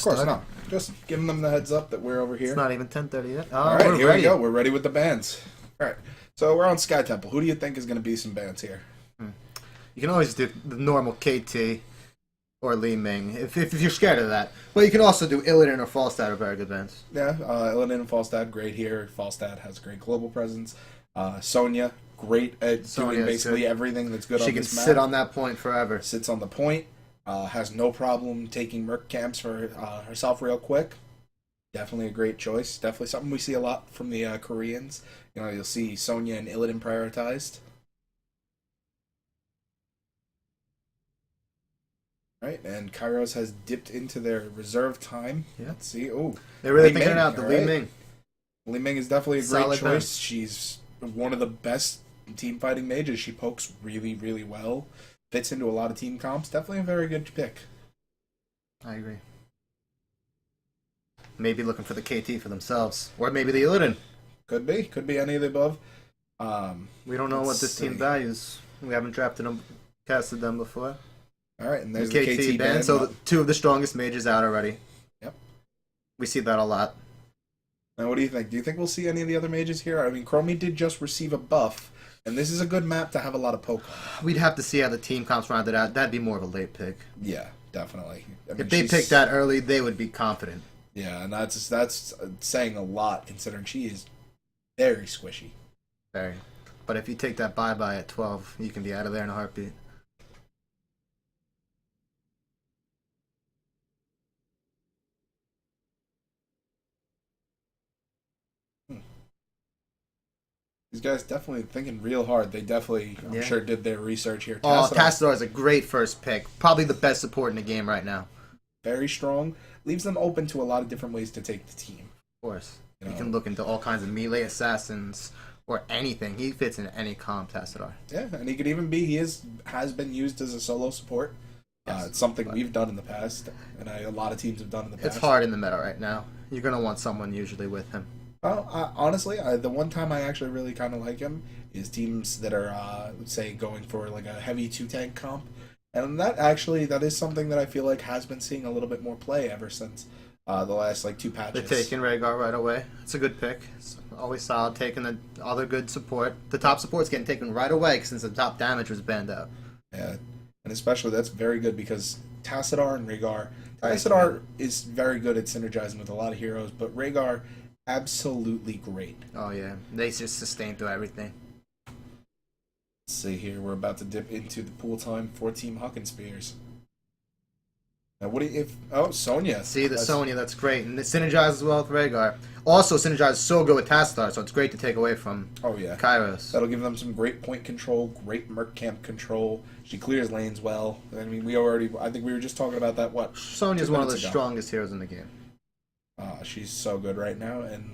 course start. not. Just giving them the heads up that we're over here. It's not even 10:30 yet. All right, here ready. we go. We're ready with the bands. All right. So we're on Sky Temple. Who do you think is going to be some bands here? You can always do the normal KT or Li Ming if you're scared of that. But you can also do Illidan or Falstad are very good bands. Yeah, Illidan and Falstad, great here. Falstad has great global presence. Sonya, great at doing basically everything that's good on this map. She can sit on that point forever. Sits on the point. Has no problem taking Merc camps for herself real quick. Definitely a great choice. Definitely something we see a lot from the Koreans. You know, you'll see Sonya and Illidan prioritized. Right, and Kairos has dipped into their reserve time. Yeah. Let's see. Oh, They're really thinking it out. The Li Ming. Li Ming is definitely a great Solid choice. band. She's one of the best team fighting mages. She pokes really, really well. Fits into a lot of team comps. Definitely a very good pick. I agree. Maybe looking for the KT for themselves. Or maybe the Illidan. Could be. Could be any of the above. We don't know what this team values. We haven't drafted them, casted them before. All right, and there's the KT band. So two of the strongest mages out already. Yep. We see that a lot. Now, what do you think? Do you think we'll see any of the other mages here? I mean, Chromie did just receive a buff, and this is a good map to have a lot of poke on. We'd have to see how the team comps rounded out. That'd be more of a late pick. Yeah, definitely. I mean, if they picked that early, they would be confident. Yeah, and that's saying a lot considering she is very squishy. Very. But if you take that bye-bye at 12, you can be out of there in a heartbeat. These guys definitely thinking real hard. They definitely, I'm sure, did their research here. Tassadar is a great first pick. Probably the best support in the game right now. Very strong. Leaves them open to a lot of different ways to take the team. Of course. You can look into all kinds of melee assassins or anything. He fits in any comp, Tassadar. Yeah, and he could even be, has been used as a solo support. Yes, it's something we've done in the past, and a lot of teams have done in the past. It's hard in the meta right now. You're going to want someone usually with him. Well, honestly, the one time I actually really kind of like him is teams that are, say, going for like a heavy 2-tank comp. And that is something that I feel like has been seeing a little bit more play ever since the last, 2 patches. They're taking Rhaegar right away. It's a good pick. It's always solid, taking the other good support. The top support's getting taken right away since the top damage was banned out. Yeah, and especially that's very good because Tassadar and Rhaegar. Tassadar is very good at synergizing with a lot of heroes, but Rhaegar, absolutely great. Oh, yeah. They just sustain through everything. Let's see here. We're about to dip into the pool time for Team Huckin Spears. Now, what do you... Sonya. See, Sonya, that's great. And it synergizes well with Rhaegar. Also, synergizes so good with Tassadar, so it's great to take away from Kairos. That'll give them some great point control, great Merc camp control. She clears lanes well. I mean, I think we were just talking about that, Sonya's one of the strongest heroes in the game. She's so good right now. And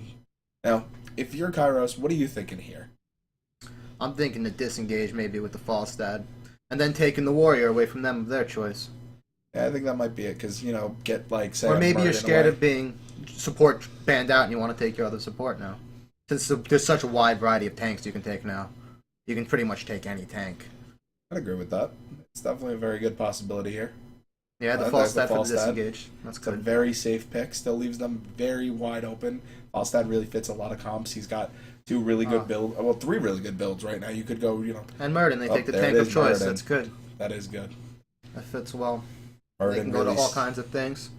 now, if you're Kairos, what are you thinking here? I'm thinking to disengage maybe with the Falstad, and then taking the warrior away from them of their choice. Yeah, I think that might be it, because, get, say... Or maybe you're scared of being support banned out and you want to take your other support now. Since there's such a wide variety of tanks you can take now. You can pretty much take any tank. I'd agree with that. It's definitely a very good possibility here. Yeah, the Falstad for the disengage. That's good. It's a very safe pick. Still leaves them very wide open. Falstad really fits a lot of comps. He's got 2 really good builds. Well, 3 really good builds right now. You could go, And Murden, they take the tank of choice. That's good. That is good. That fits well. Murden they can go to all kinds of things.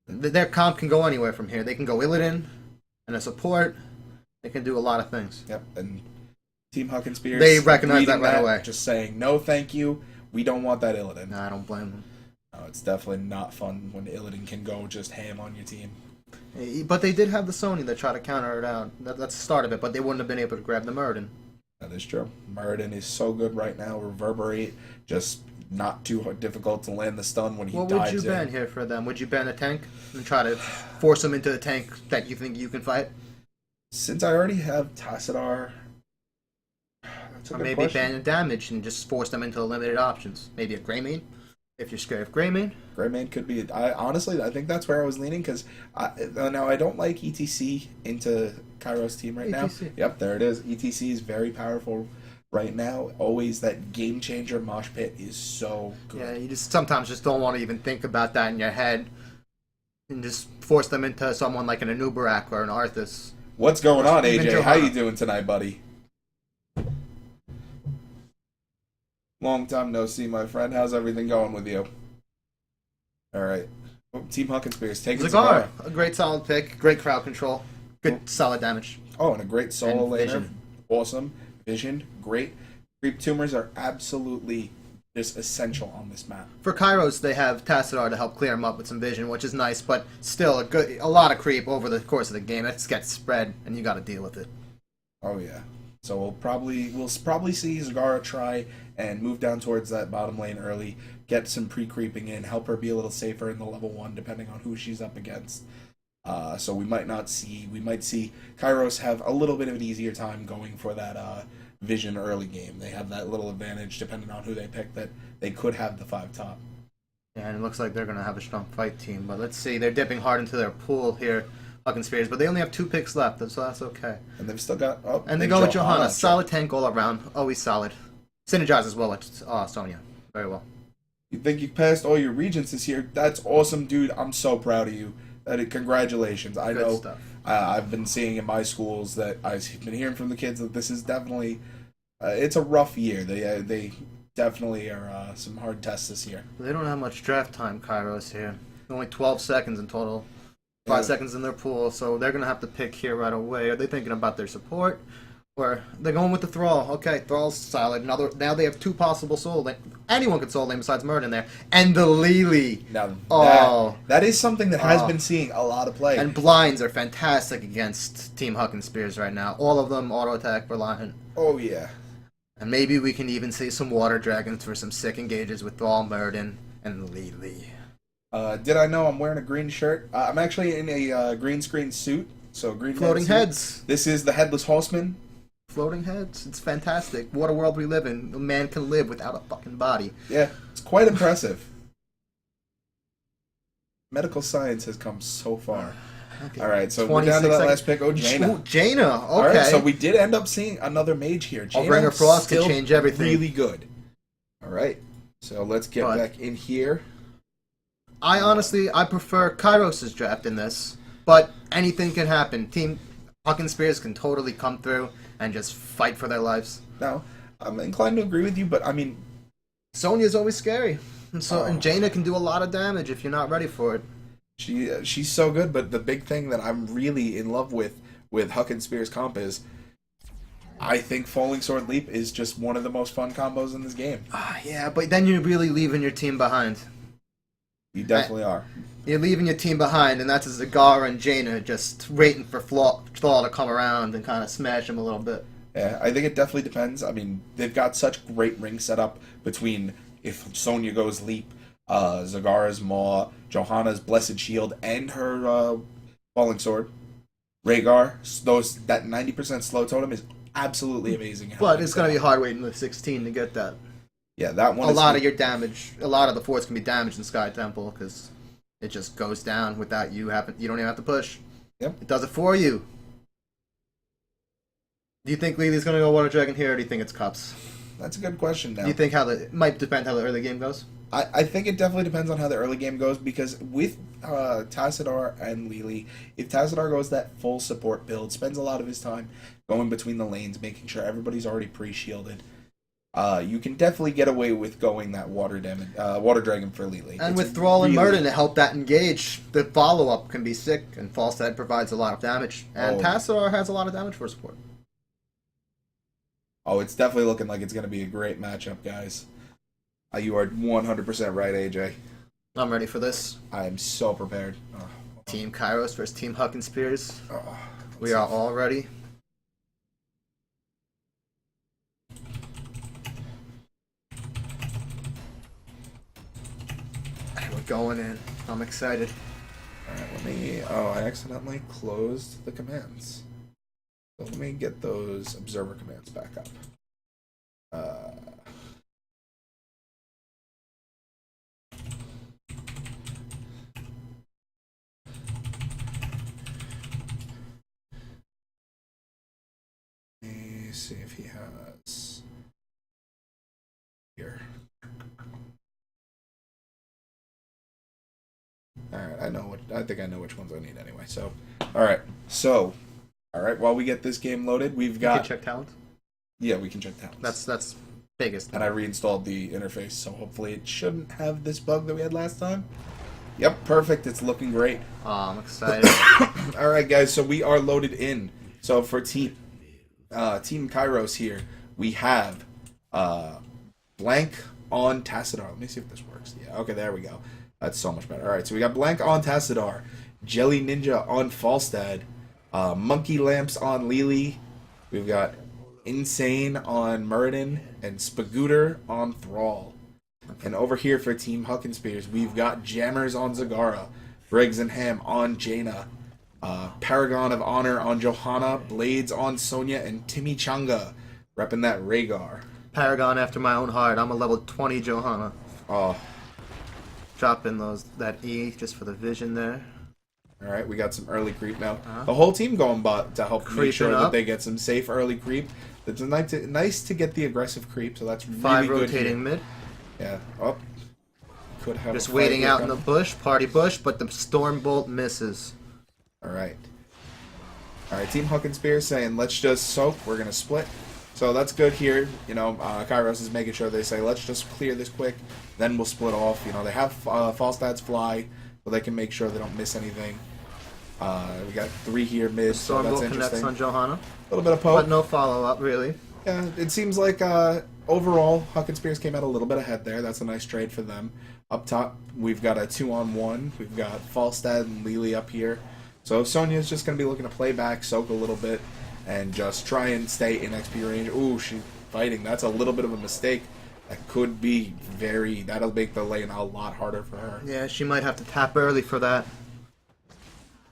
Their comp can go anywhere from here. They can go Illidan and a support. They can do a lot of things. Yep, and Team Huckin Spears... They recognize that right away. Just saying, no thank you. We don't want that Illidan. No, I don't blame them. No, it's definitely not fun when Illidan can go just ham on your team. But they did have the Sonya that tried to counter it out. That's the start of it, but they wouldn't have been able to grab the Murden. That is true. Murden is so good right now. Reverberate, just not too difficult to land the stun when he dives in. What would you ban here for them? Would you ban a tank and try to force them into a tank that you think you can fight? Since I already have Tassadar... Or maybe ban a damage and just force them into limited options. Maybe a Greymane, if you're scared of Greymane. Greymane could be... honestly, I think that's where I was leaning, because now I don't like ETC into Kairos team right now. Yep, there it is. ETC is very powerful right now. Always that game changer mosh pit is so good. Yeah, you just sometimes just don't want to even think about that in your head. and just force them into someone like an Anubarak or an Arthas. What's going on, Even AJ? How Johanna. you doing tonight, buddy? Long time no see, my friend. How's everything going with you? All right. Oh, Team Huckin Spears taking Zagar, Zagar. a great solid pick, great crowd control, good solid damage. Oh, and a great solo And laner. vision. Awesome. Vision, great. Creep tumors are absolutely just essential on this map. For Kairos, they have Tassadar to help clear him up with some vision, which is nice, but still a lot of creep over the course of the game. It gets spread, and you got to deal with it. Oh yeah. So we'll probably see Zagara try and move down towards that bottom lane early, get some pre-creeping in, help her be a little safer in the level 1 depending on who she's up against. So we might see Kairos have a little bit of an easier time going for that vision early game. They have that little advantage depending on who they pick that they could have the 5 top. Yeah, and it looks like they're going to have a strong fight team, but let's see. They're dipping hard into their pool here, Huckin Spears, but they only have 2 picks left, so that's okay. And they've still got And they go with Johanna. Solid tank all around. Always solid. Synergize as well with Sonya. Very well. You think you passed all your regents this year? That's awesome, dude. I'm so proud of you. Congratulations. I Good know stuff. I've been seeing in my schools that I've been hearing from the kids that this is definitely it's a rough year. They definitely are some hard tests this year. They don't have much draft time, Kairos here. Only 12 seconds in total. 5 Yeah. seconds in their pool, so they're going to have to pick here right away. Are they thinking about their support? Or they're going with the Thrall. Okay, Thrall's solid. Now they have 2 possible soul lanes. Anyone could soul lane besides Murd in there. And the Lily. Now Oh. that is something that has Oh. been seeing a lot of play. And blinds are fantastic against Team Huckin Spears right now. All of them auto attack reliant. Oh yeah. And maybe we can even see some water dragons for some sick engages with Thrall, Murden, and Lily. Did I know I'm wearing a green shirt? I'm actually in a green screen suit. So green Floating suit. heads. This is the Headless Horseman. Floating heads. It's fantastic. What a world we live in. A man can live without a fucking body. Yeah, it's quite impressive. Medical science has come so far. Okay. All right, so we're down to 26 that last pick. Oh, seconds. Jaina. Ooh, Jaina. Okay. All right, so we did end up seeing another mage here. Jaina Ring of Frost could still change everything. Really good. All right, so let's get But- back in here. I honestly, I prefer Kairos' draft in this, but anything can happen. Team Huckin Spears can totally come through and just fight for their lives. Now, I'm inclined to agree with you, but I mean, Sonya's always scary. And Oh. and Jaina can do a lot of damage if you're not ready for it. she's so good. But the big thing that I'm really in love with Huckin Spears comp is, I think Falling Sword Leap is just one of the most fun combos in this game. Yeah, but then you're really leaving your team behind. You definitely are. You're leaving your team behind, and that's a Zagara and Jaina just waiting for Thaw to come around and kind of smash him a little bit. Yeah, I think it definitely depends. I mean, they've got such great ring setup between if Sonya goes Leap, Zagara's Maw, Johanna's Blessed Shield, and her Falling Sword. Rhaegar, that 90% slow totem is absolutely amazing. But it's going to be hard waiting to 16 to get that. Yeah, that one. A lot of your damage, a lot of the forts can be damaged in Sky Temple because it just goes down without you having. You don't even have to push. Yep. It does it for you. Do you think Lily's going to go Water Dragon here, or do you think it's Cups? That's a good question. Now, Do you think it might depend how the early game goes? I think it definitely depends on how the early game goes because with Tassadar and Lily, if Tassadar goes that full support build, spends a lot of his time going between the lanes, making sure everybody's already pre-shielded. You can definitely get away with going that water dragon for Lily. And It's with Thrall and really- Murden to help that engage, the follow-up can be sick, and False Head provides a lot of damage. And Oh. Tassadar has a lot of damage for support. Oh, it's definitely looking like it's going to be a great matchup, guys. You are 100% right, AJ. I'm ready for this. I am so prepared. Team Kairos versus Team Huckin Spears. Oh, We are all ready. And we're going in. I'm excited. Alright, let me... Oh, I accidentally closed the commands. So let me get those observer commands back up. Let me see if he has... Here. All right, I think I know which ones I need anyway. So, all right. So, all right. While we get this game loaded, we've got. You can check talents. Yeah, we can check talents. That's biggest. And I reinstalled the interface, so hopefully it shouldn't have this bug that we had last time. Yep, perfect. It's looking great. Oh, I'm excited. All right, guys. So we are loaded in. So for Team Kairos here, we have Blank on Tassadar. Let me see if this works. Yeah. Okay, there we go. That's so much better. All right, so we got Blank on Tassadar, Jelly Ninja on Falstad, Monkey Lamps on Lily. We've got Insane on Muradin, and Spagooter on Thrall. And over here for Team Huckin Spears, we've got Jammers on Zagara, Briggs and Ham on Jaina, Paragon of Honor on Johanna, Blades on Sonya, and Timmy Changa repping that Rhaegar. Paragon after my own heart. I'm a level 20 Johanna. Oh, Dropping that E just for the vision there. all right, we got some early creep now. The whole team going bot to help make sure that they get some safe early creep. It's nice to get the aggressive creep, so that's really 5 good rotating here. mid. Yeah. Oh, could have Just a waiting fight out here. in the bush, party bush, but the Stormbolt misses. All right. All right, Team Huckin Spears saying, let's just soak. We're going to split. So that's good here. You know, Kairos is making sure they say, let's just clear this quick, then we'll split off. You know, they have false stats fly, so they can make sure they don't miss anything. We got 3 here mid, so that's Stormbolt connects interesting. on Johanna, A little bit of poke. but no follow-up, really. Yeah, it seems like overall, Huckin Spears came out a little bit ahead there. That's a nice trade for them. Up top, we've got a 2-on-1. We've got Falstad and Lily up here. So Sonya's just going to be looking to play back, soak a little bit, and just try and stay in XP range. Ooh, she's fighting. That's a little bit of a mistake. That could be that'll make the lane a lot harder for her. Yeah, she might have to tap early for that.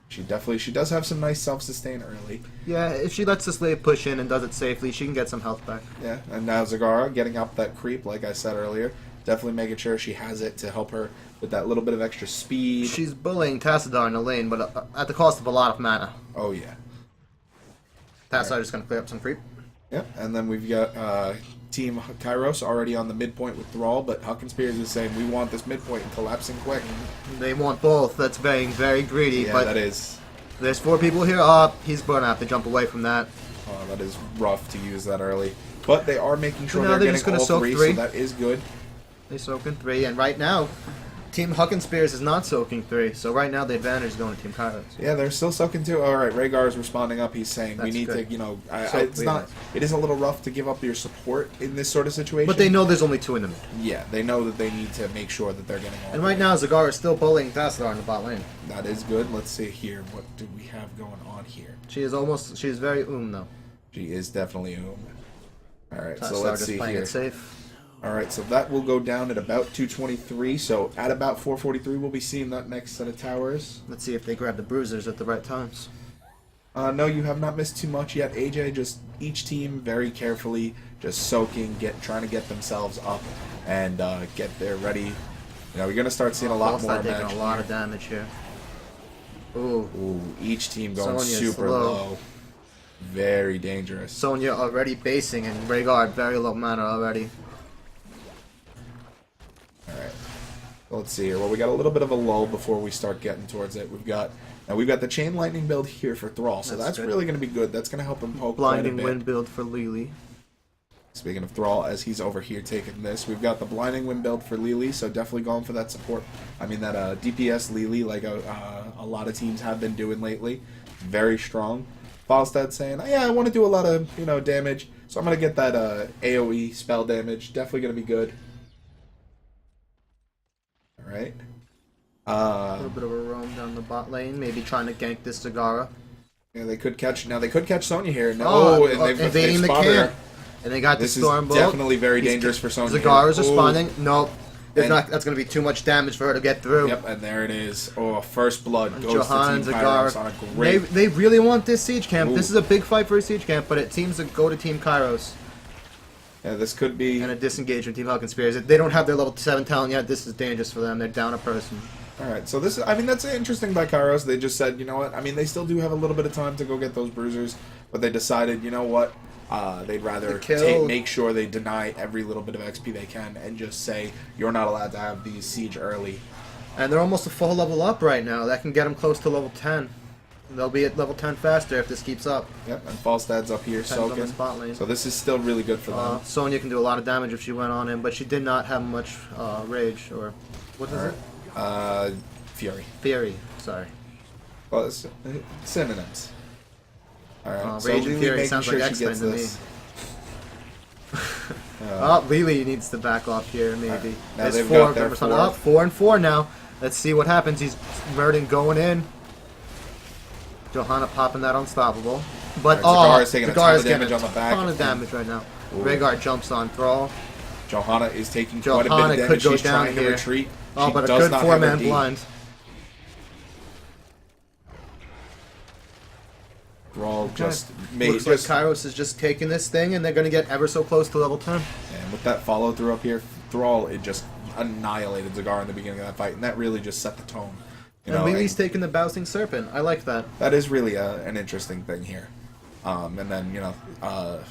She does have some nice self-sustain early. Yeah, if she lets this lane push in and does it safely, she can get some health back. Yeah, and now Zagara getting up that creep, like I said earlier. Definitely making sure she has it to help her with that little bit of extra speed. She's bullying Tassadar in the lane, but at the cost of a lot of mana. Oh, yeah. Tassadar just going to clear up some creep. Yep, and then we've got Team Kairos already on the midpoint with Thrall, but Huckin Spears is saying we want this midpoint and collapsing quick. They want both. That's being very greedy. Yeah, but that is. There's 4 people here. He's going to have to jump away from that. That is rough to use that early. But they are making sure now they're they're getting just gonna all soak 3, three. so that is good. They soak in 3, and right now, Team Huckin Spears is not soaking 3. So right now, the advantage is going to Team Kairos. Yeah, they're still soaking too. All right, Rhaegar is responding up. He's saying we That's need good. to, you know, Soak it's three, not. nice. It is a little rough to give up your support in this sort of situation. But they know there's only 2 in the mid. Yeah, they know that they need to make sure that they're getting all. And right now, Zagara is still bullying Tassadar in the bot lane. That is good. Let's see here. What do we have going on here? She's very though. She is definitely All right, so Tassadar let's just see playing here. it safe. All right, so that will go down at about 223. So at about 443, we'll be seeing that next set of towers. Let's see if they grab the bruisers at the right times. No, you have not missed too much yet. AJ, just each team very carefully, just soaking, trying to get themselves up and get there ready. You know, you're gonna start seeing a lot more taking magic a lot here. of damage here. Ooh. Ooh, each team going Sonya's super low. low. Very dangerous. Sonya already basing, and Rhaegar very low mana already. Alright. Let's see here. Well, we got a little bit of a lull before we start getting towards it. We've got the chain lightning build here for Thrall, so that's good. really going to be good. That's going to help him poke Blinding quite a wind bit. build for Lily. Speaking of Thrall, as he's over here taking this, we've got the blinding wind build for Lily, so definitely going for that support. I mean that DPS Lily, like a lot of teams have been doing lately, very strong. Falstad saying, yeah, I want to do a lot of damage, so I'm going to get that AOE spell damage. Definitely going to be good. All right. A little bit of a roam down the bot lane, maybe trying to gank this Zagara. Yeah, they could catch Sonya here. No, Oh, and they've invading the spotted camp. her. And they got This the is Stormbolt. definitely very dangerous for Sonya. Zagara's here. Ooh. responding. Nope. And- That's going to be too much damage for her to get through. Yep, and there it is. Oh, first blood goes Johan, to Team Kairos on a great. They really want this siege camp. Ooh. This is a big fight for a siege camp, but it seems to go to Team Kairos. Yeah, this could be. And a disengage from Team Huckin Spears. They don't have their level 7 talent yet. This is dangerous for them. They're down a person. All right, so this is. I mean, that's interesting by Kairos. They just said, you know what? I mean, they still do have a little bit of time to go get those bruisers, but they decided, you know what? They'd rather make sure they deny every little bit of XP they can and just say you're not allowed to have these siege early. And they're almost a full level up right now. That can get them close to level 10. They'll be at level 10 faster if this keeps up. Yep, and Falstad's up here Depends on the soaking. spot lane. So this is still really good for them. Sonya can do a lot of damage if she went on him, but she did not have much rage, or what is it? Fury. Fury, sorry. Well, it's synonyms. Alright, so Rage and Lily Fury making sounds sure like she X-Men gets to me. this. Lily needs to back off here, maybe. Right. Now There's they've 4 got of their them or something. 4. Up 4 and 4 now. Let's see what happens. He's Murden going in. Johanna popping that unstoppable. But Zagara's taking a ton Zagara's of damage getting on the back. a ton of damage right now. Ooh. Rhaegar jumps on Thrall. Johanna is taking quite a bit Johanna of could damage. go She's down trying here. to retreat. Oh, She but a does good not have her 4-man D. blind. Thrall just made Looks like Kairos is just taking this thing, and they're going to get ever so close to level 10. and with that follow through up here, Thrall, it just annihilated Zagara in the beginning of that fight, and that really just set the tone. You And know, Lily's taking the Bouncing Serpent. I like that. that is really an interesting thing here. And then,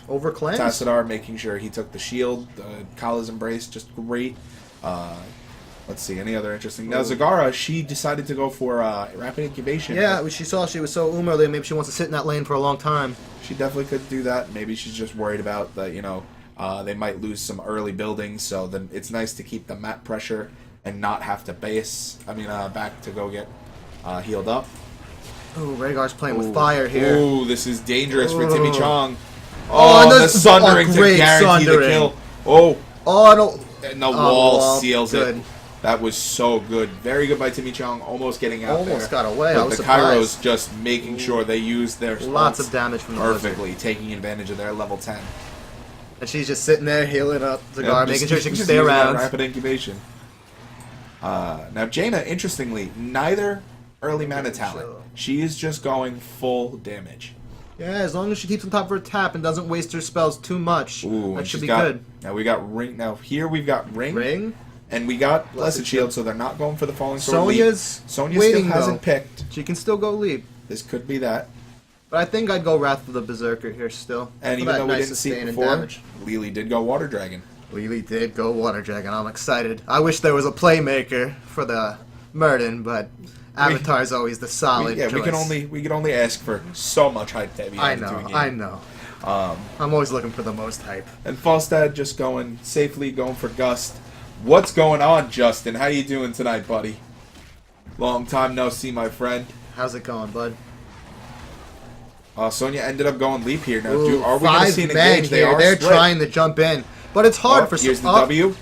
Over cleanse? Tassadar making sure he took the shield, Kala's Embrace, just great. Let's see, any other interesting... Now, Zagara, she decided to go for Rapid Incubation. Yeah, she saw she was so Umerly, maybe she wants to sit in that lane for a long time. She definitely could do that. Maybe she's just worried about that, they might lose some early buildings, so then it's nice to keep the map pressure and not have to back to go get healed up. Ooh, Rhaegar's playing with fire here. Ooh, this is dangerous for Timmy Chong. Oh, and the this- Sundering oh, to great guarantee Sundering. the kill. Oh, Oh, no. and the wall seals good. it. That was so good. Very good by Timmy Chong, almost getting out Almost there. got away. But I was the surprised. Kairos just making sure they use their Lots stunts of damage from the perfectly, taking advantage of their level 10. And she's just sitting there healing up Zagar, Yep, making sure she can just stay using that around. Rapid incubation. Now Jaina, interestingly, neither early mana talent. She is just going full damage. Yeah, as long as she keeps on top of her tap and doesn't waste her spells too much, Ooh, that and should she's be got, good. Now we got ring. Now here we've got Ring? and we got Blessed Shield, so they're not going for the Falling Sword. Sonya's Sonya waiting, still hasn't though. picked. She can still go leap. This could be that. But I think I'd go Wrath of the Berserker here still. And For even that though we nice didn't see it sustain and before, damage. Lily did go Water Dragon. Lily did go Water Dragon. I'm excited. I wish there was a playmaker for the Murden, but Avatar's always the solid choice. we can only ask for so much hype to be I added to a know, game. I know. I'm always looking for the most hype. And Falstad just going safely, going for Gust. What's going on, Justin? How you doing tonight, buddy? Long time no see, my friend. How's it going, bud? Sonya ended up going leap here. Now, Ooh, are we going to 5 see an men engage? They here. are They're split. trying to jump in, but it's hard for. Here's the W.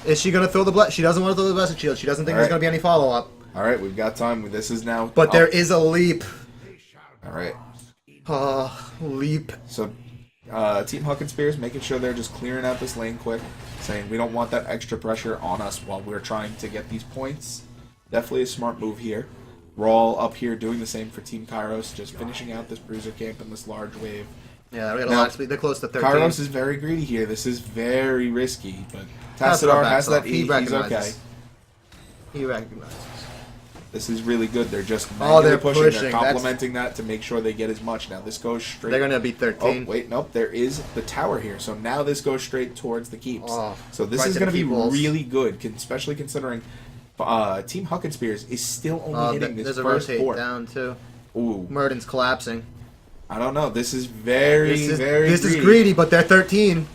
Is she gonna throw the blessed? She doesn't want to throw the blessed shield. She doesn't think there's Alright. gonna be any follow up. All right, we've got time. This is now. But there is a leap. All right. Leap. So, Team Huckin Spears making sure they're just clearing out this lane quick, saying we don't want that extra pressure on us while we're trying to get these points. Definitely a smart move here. Rawl up here doing the same for Team Kairos, just finishing out this bruiser camp in this large wave. Yeah, we got a Now, lot of speed. They're close to 13. Kairos is very greedy here. This is very risky, but Tassadar Tassadar backs has that off. E. He's recognizes. okay. He recognizes. This is really good. They're just Oh, they're manually pushing. They're That's- complementing that to make sure they get as much. Now this goes straight. They're gonna be 13. Oh wait, nope. There is the tower here, so now this goes straight towards the keeps. Oh, So this right is to going to the be keep walls. really good, especially considering Team Huckin Spears is still only hitting this There's a first rotate port. down too. Ooh, Murden's collapsing. I don't know. This is very, This is greedy, but they're 13.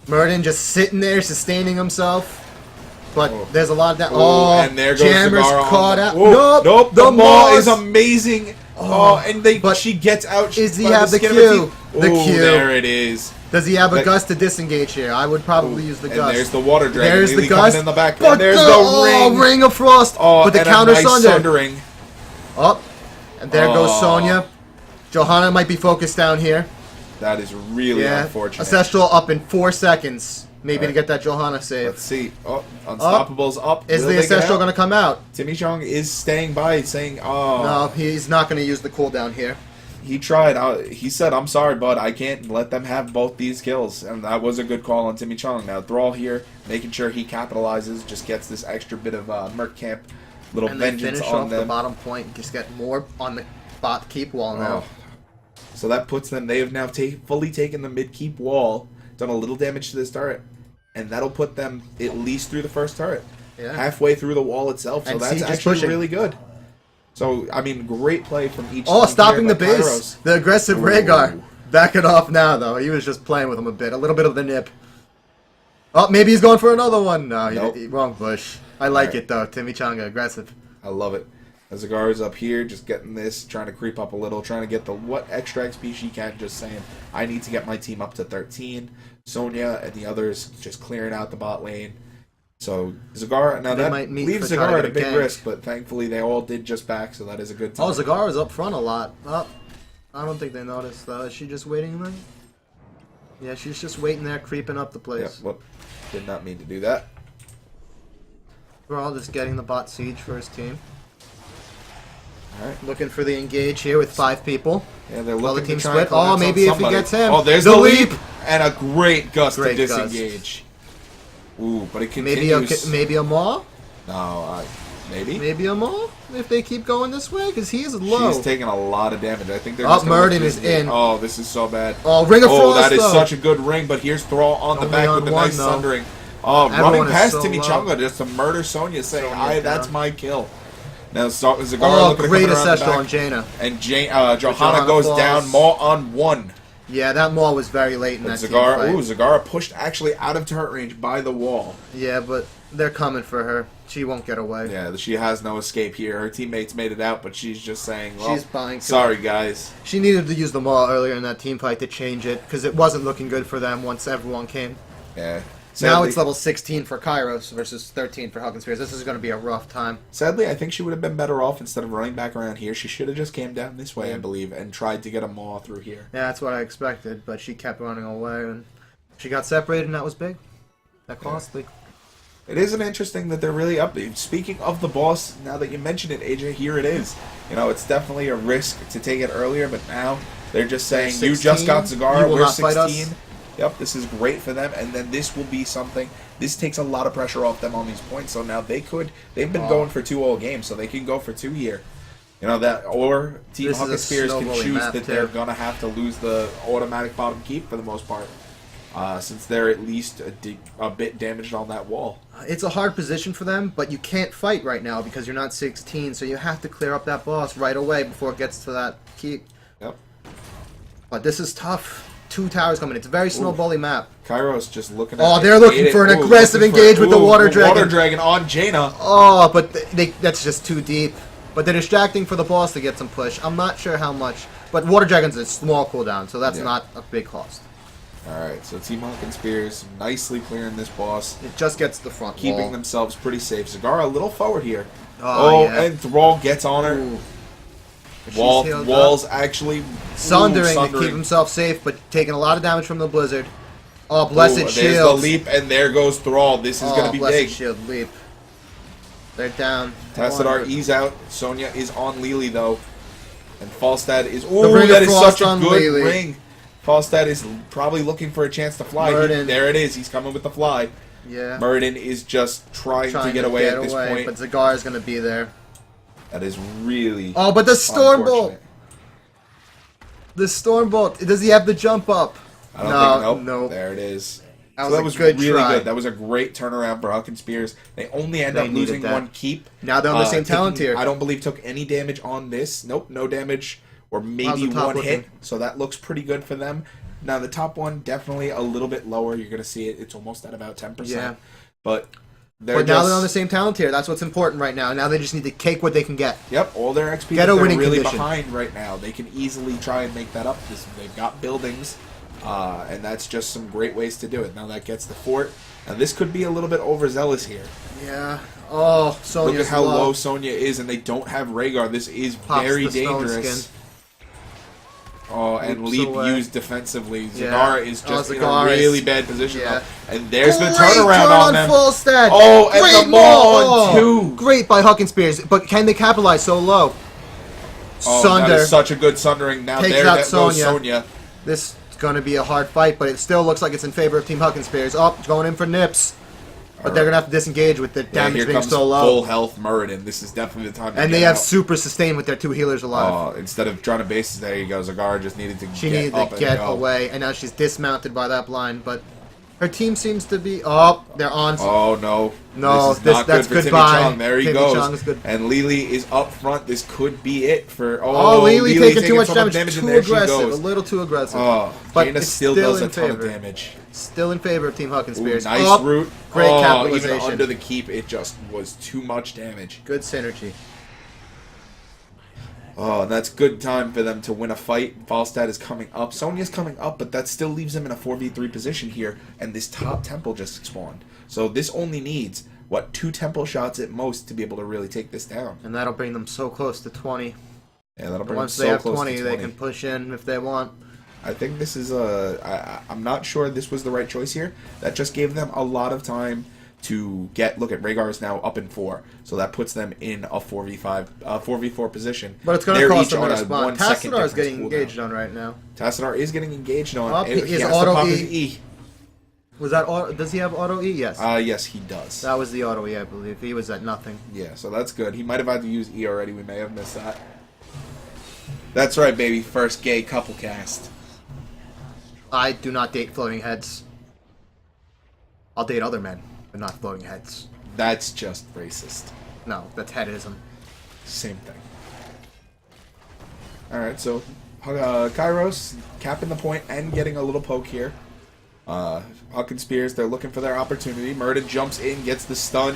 Murden just sitting there, sustaining himself. But Oh. there's a lot of that. Oh, and there goes Jammer's Zagara on caught the- out. Ooh, Nope, the maul is Maw's- amazing. Oh, and but she gets out. does he by have the skin of her Q? teeth. The Ooh, Q. there it is. Does he have a That- gust to disengage here? I would probably use the And gust. there's the water dragon. There's the Lily coming gust. in the back. But And there's the ring. of frost. Oh, with the and counter a nice sunder. sundering. Up. And there goes Oh. Sonya. Johanna might be focused down here. That is really Yeah. unfortunate. Ancestral up in 4 seconds. Maybe to Alright. get that Johanna save. Let's see. Oh, Unstoppable's up. Is Will the they get Ancestral out? going to come out? Timmy Chong is staying by, saying, "Oh, No, he's not going to use the cooldown here. he tried. He said, I'm sorry, bud. I can't let them have both these kills." And that was a good call on Timmy Chong. Now Thrall here, making sure he capitalizes, just gets this extra bit of Merc Camp, little And they vengeance finish on off the them. bottom point. Just get more on the bot keep wall now. Oh. So that puts them. They have now fully taken the mid keep wall, done a little damage to this turret, and that'll put them at least through the first turret. halfway through the wall itself. So And that's Siege is actually pushing. really good. So, I mean, great play from each Oh, team stopping here, the but base. Kairos- The aggressive Ooh. Rhaegar. Back it off now, though. He was just playing with him a bit. A little bit of the nip. Oh, maybe he's going for another one. No, Nope. wrong bush. I like Alright. it, though. Timmy Changa, aggressive. I love it. Zagara's up here, just getting this, trying to creep up a little, trying to get the what extra XP she can, just saying, I need to get my team up to 13. Sonya and the others just clearing out the bot lane. So, Zagara, now They that might meet leaves for trying to Zagara at get a big a gank. risk, but thankfully they all did just back, so that is a good time. Oh, Zagara's up front a lot. Oh, I don't think they noticed, though. Is she just waiting there? Yeah, she's just waiting there, creeping up the Yep, place. whoop. Did not mean to do that. We're all just getting the bot siege for his team. Alright. Looking for the engage here with 5 people. Yeah, they're Well, the looking team to try split. and collapse Oh, on maybe if he somebody. gets him. Oh, there's The the leap! leap! And a great gust Great to gust. disengage. Ooh, but it Maybe continues. maybe a maw? No, maybe? Maybe a maw? If they keep going this way? Because he is low. She's taking a lot of damage. I think they're Oh, just gonna Murden let is this game- in. Oh, this is so bad. Oh, Ring of Oh, Frost, that is though. such a good ring, but here's Thrall on the Only back on with the one, nice though. sundering. Oh, Everyone running is past so Timmy low. Changa just to murder Sonya, saying, Sonya's that's down. my kill. Now, Zagara Oh, looking great to come around the ancestral back. on Jaina. And Johanna Johanna goes falls. down, Maw on 1. Yeah, that maw was very late in But that Zagara, team ooh, fight. Zagara pushed actually out of turret range by the wall. Yeah, but they're coming for her. She won't get away. Yeah, she has no escape here. Her teammates made it out, but she's just saying, well, She's buying. sorry, guys. She needed to use the maw earlier in that team fight to change it, because it wasn't looking good for them once everyone came. Yeah. Now Sadly- it's level 16 for Kairos versus 13 for Huckin Spears. This is going to be a rough time. Sadly, I think she would have been better off instead of running back around here. She should have just came down this way, I believe, and tried to get a maw through here. Yeah, that's what I expected, but she kept running away, and she got separated, and that was big. That costly. It isn't interesting that they're really up. Speaking of the boss, now that you mention it, AJ, here it is. You know, it's definitely a risk to take it earlier, but now they're just saying, you just got 16, Zagara, you will we're not fight us. 16. Yep, this is great for them, and then this will be something. This takes a lot of pressure off them on these points, so now they've been going for 2 all games, so they can go for 2 here. You know, that, or Team This is a Huckin Spears can snowballing choose map, that too. they're going to have to lose the automatic bottom keep for the most part, since they're at least a bit damaged on that wall. It's a hard position for them, but you can't fight right now because you're not 16, so you have to clear up that boss right away before it gets to that keep. Yep. But this is tough. 2 towers coming. It's a very snowbally map. Kairos just looking at Oh, it. they're looking Ate for it. an Ooh, aggressive looking engage with the Water Dragon. Water Dragon on Jaina. Oh, but that's just too deep. But they're distracting for the boss to get some push. I'm not sure how much. But Water Dragon's a small cooldown, so that's Yeah. not a big cost. Alright, so Team Huckin Spears nicely clearing this boss, It just gets the front keeping wall. themselves pretty safe. Zagara a little forward here. Oh, yeah. And Thrall gets on her. Ooh. She's healed Walls up. actually Sundering to keep himself safe, but taking a lot of damage from the blizzard. Oh, blessed There's shield. the leap, and there goes Thrall. This is going to be blessed big. shield leap. They're down. Tassadar ease out. Sonya is on Lily though, and Falstad is. The Ooh, Ring that of is Frost such a on good Lily. ring. Falstad is probably looking for a chance to fly. Murden. There it is. He's coming with the fly. Yeah. Murden is just trying to get away at this point. But Zagar is going to be there. That is really. Oh, but the Stormbolt! unfortunate. The Stormbolt. Does he have the jump up? I don't No, think. nope. There it is. That So was a good really try. good. That was a great turnaround for Huckin Spears. They only end They up needed losing that. 1 keep. Now they're on the same taking- talent tier. I don't believe took any damage on this. Nope, no damage or How's maybe the top 1 hit. looking? So that looks pretty good for them. Now the top one definitely a little bit lower. You're gonna see it. It's almost at about 10%. Yeah. But But now they're on the same talent tier. That's what's important right now. Now they just need to cake what they can get. Yep, all their XP Get that a they're winning really condition. behind right now. They can easily try and make that up. They've got buildings, and that's just some great ways to do it. Now that gets the fort. Now this could be a little bit overzealous here. Yeah. Oh, Sonya's Look at how low Sonya is, and they don't have Rhaegar. This is Pops very the stone dangerous. skin. Oh, and Oops, Leap away. used defensively. Yeah. Zagara is just in a Zagara is- really bad position. yeah. And there's the Great turnaround turn on them. full stat. Oh, and Great the maul maul. on 2. Great by Huckin Spears, but can they capitalize so low? Oh, Sunder. that is such a good sundering. Now Takes there out that goes Sonya. Sonya. This is going to be a hard fight, but it still looks like it's in favor of Team Huckin Spears. Oh, going in for nips. But they're going to have to disengage with the Yeah, damage here being comes so low. full health Muradin. This is definitely the time to And get they have out. super sustain with their 2 healers alive. Oh, instead of trying to base, there you go. Zagara just needed to She get needed up to and get go. away, and now she's dismounted by that blind, but Her team seems to be... Oh, they're on... Oh, no. No, this is not that's good for goodbye. Timmy Chung. There he Timmy goes. Chung is good. And Lily is up front. This could be it for... Oh, Lily taking too much so damage. and Too there she aggressive. goes. A little too aggressive. Oh, but Jaina it's still still does a in ton of favor. damage. Still in favor of Team Huckin Ooh, Spears. nice Oh, root. Great Even capitalization. under the keep, it just was too much damage. Good synergy. Oh, and that's good time for them to win a fight. Falstad is coming up. Sonya's coming up, but that still leaves him in a 4v3 position here, and this top temple just spawned. So this only needs, what, 2 temple shots at most to be able to really take this down. And that'll bring them so close to 20. Yeah, that'll bring Once them they so have close 20, to they can push in if they want. I think this is I'm not sure this was the right choice here. That just gave them a lot of time to get... Look at Rhaegar is now up in 4, so that puts them in a 4v4 position. But it's going to cost them to respond. Tassadar is getting engaged on right now. Tassadar is getting engaged on. Up, He his has to auto pop E. his E. Was that auto? Does he have auto E? Yes. Yes, he does. That was the auto E, I believe. He was at nothing. Yeah, so that's good. He might have had to use E already. We may have missed that. That's right, baby. First gay couple cast. I do not date floating heads. I'll date other men, but not floating heads. That's just racist. No, that's headism. Same thing. Alright, so Kairos capping the point and getting a little poke here. Huckin Spears, they're looking for their opportunity. Murda jumps in, gets the stun.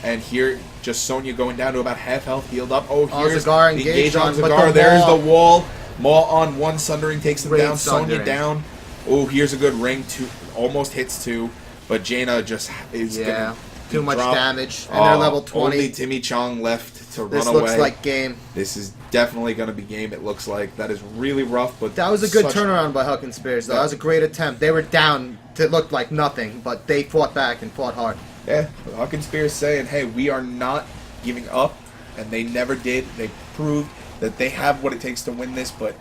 And here, just Sonya going down to about half health, healed up. Oh, here's Zagar the engaged on Zagar. There's the wall. Maw on 1, Sundering takes him Great down. Sonya Sundering. down. Oh, here's a good ring. 2, almost hits 2. But Jaina just is gonna too much drop. damage. And they're level 20. Only Timmy Chung left to This run away. looks like game. This is definitely going to be game, it looks like. That is really rough, but... That was a good such- turnaround by Huckin Spears, though. That was a great attempt. They were down to look like nothing, but they fought back and fought hard. Yeah, Huckin Spears saying, hey, we are not giving up, and they never did. They proved that they have what it takes to win this, but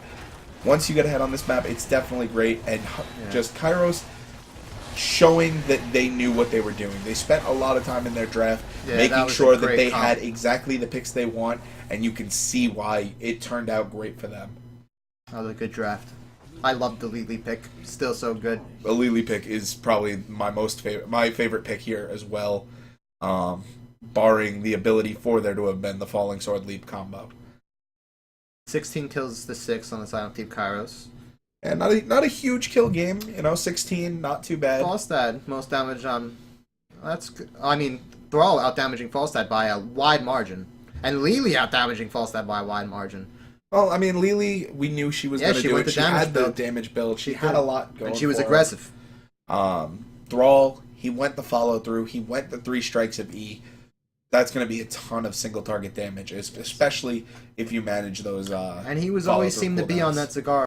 once you get ahead on this map, it's definitely great, and just Kairos showing that they knew what they were doing. They spent a lot of time in their draft making sure that they had exactly the picks they want, and you can see why it turned out great for them. That was a good draft. I loved the Lily pick. Still so good. The Lily pick is probably my favorite pick here as well, barring the ability for there to have been the Falling Sword Leap combo. 16 kills to 6 on the side of Team Kairos. And not a huge kill game, 16, not too bad. Falstad, most damage on... That's good. I mean, Thrall out-damaging Falstad by a wide margin. And Lily out-damaging Falstad by a wide margin. Well, I mean, Lily, we knew she was going to do it. She had the damage build. She had a lot going. And she was for her. aggressive. Thrall, he went the follow-through. He went the 3 strikes of E. That's going to be a ton of single-target damage, especially if you manage those and he was always seemed to be on that Zagar.